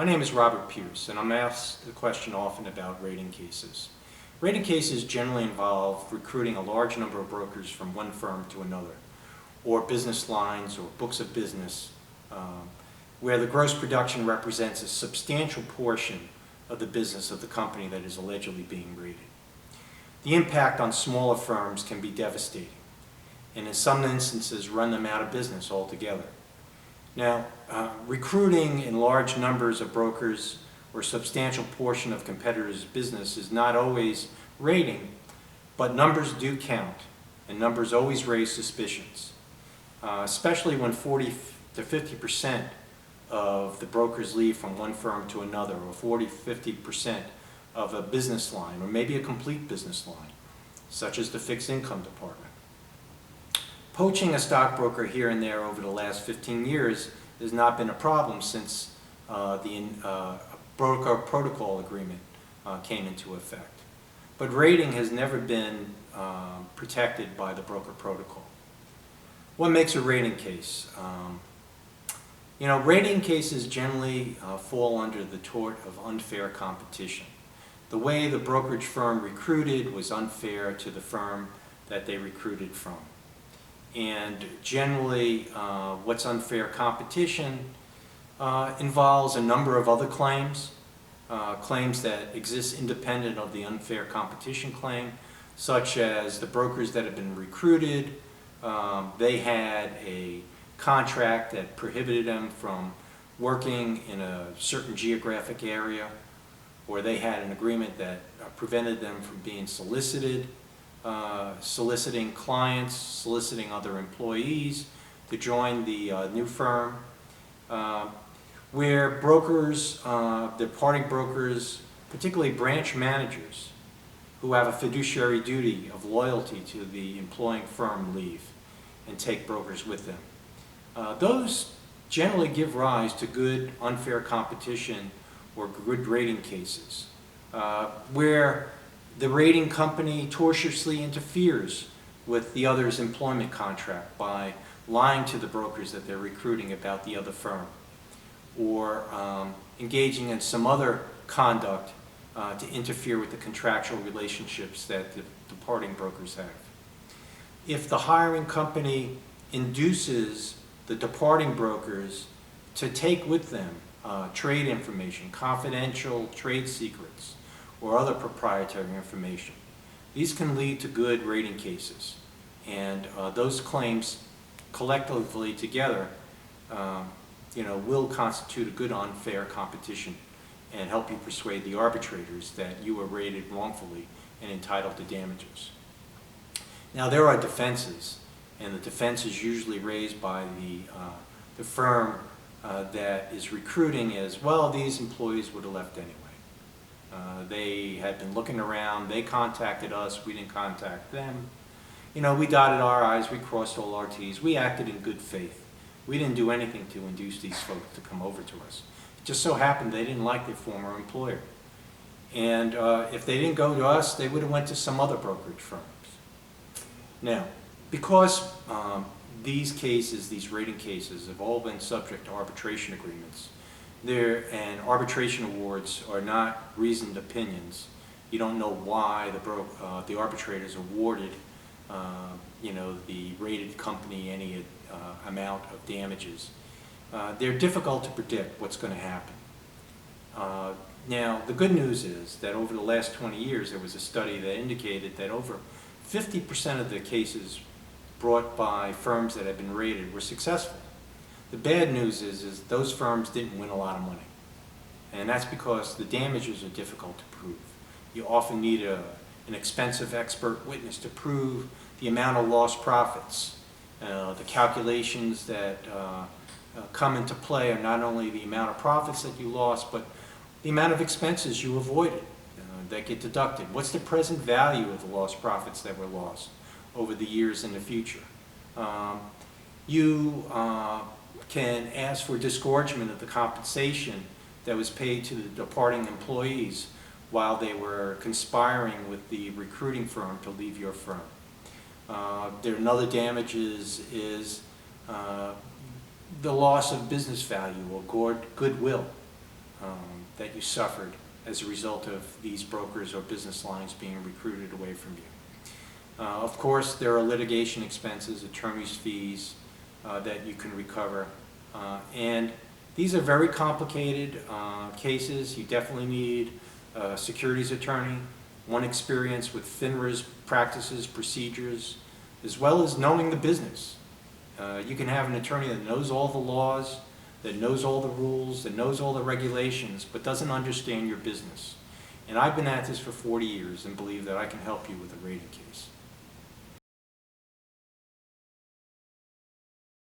My name is Robert Pearce, and I'm asked the question often about rating cases. Rating cases generally involve recruiting a large number of brokers from one firm to another, or business lines or books of business, where the gross production represents a substantial portion of the business of the company that is allegedly being rated. The impact on smaller firms can be devastating, and in some instances run them out of business altogether. Now, recruiting in large numbers of brokers or a substantial portion of competitors' business is not always rating, but numbers do count, and numbers always raise suspicions, especially when 40 to 50% of the brokers leave from one firm to another, or 40–50% of a business line, or maybe a complete business line, such as the fixed income department. Poaching a stockbroker here and there over the last 15 years has not been a problem since the broker protocol agreement came into effect. But rating has never been protected by the broker protocol. What makes a rating case? Rating cases generally fall under the tort of unfair competition. The way the brokerage firm recruited was unfair to the firm that they recruited from. And generally, what's unfair competition involves a number of other claims, claims that exist independent of the unfair competition claim, such as the brokers that have been recruited, they had a contract that prohibited them from working in a certain geographic area, or they had an agreement that prevented them from being solicited, soliciting clients, soliciting other employees to join the new firm, where brokers, departing brokers, particularly branch managers who have a fiduciary duty of loyalty to the employing firm, leave and take brokers with them. Those generally give rise to good unfair competition or good rating cases, where the rating company tortiously interferes with the other's employment contract by lying to the brokers that they're recruiting about the other firm, or engaging in some other conduct to interfere with the contractual relationships that the departing brokers have. If the hiring company induces the departing brokers to take with them trade information, confidential trade secrets, or other proprietary information, these can lead to good rating cases. And those claims collectively together will constitute a good unfair competition and help you persuade the arbitrators that you were rated wrongfully and entitled to damages. Now, there are defenses, and the defense is usually raised by the firm that is recruiting as, well, these employees would have left anyway. They had been looking around, they contacted us, we didn't contact them. We dotted our I's, we crossed all our T's, we acted in good faith. We didn't do anything to induce these folks to come over to us. It just so happened they didn't like their former employer. And if they didn't go to us, they would have went to some other brokerage firms. Now, because these cases, these rating cases, have all been subject to arbitration agreements, and arbitration awards are not reasoned opinions. You don't know why the arbitrators awarded the rated company any amount of damages. They're difficult to predict what's going to happen. Now, the good news is that over the last 20 years, there was a study that indicated that over 50% of the cases brought by firms that have been rated were successful. The bad news is those firms didn't win a lot of money. And that's because the damages are difficult to prove. You often need an expensive expert witness to prove the amount of lost profits. The calculations that come into play are not only the amount of profits that you lost, but the amount of expenses you avoided that get deducted. What's the present value of the lost profits that were lost over the years in the future? You can ask for disgorgement of the compensation that was paid to the departing employees while they were conspiring with the recruiting firm to leave your firm. Another damages is the loss of business value or goodwill. that you suffered as a result of these brokers or business lines being recruited away from you. Of course, there are litigation expenses, attorney's fees that you can recover. And these are very complicated cases. You definitely need a securities attorney, one experience with FINRA's practices, procedures, as well as knowing the business. You can have an attorney that knows all the laws, that knows all the rules, that knows all the regulations, but doesn't understand your business. And I've been at this for 40 years and believe that I can help you with a rating case.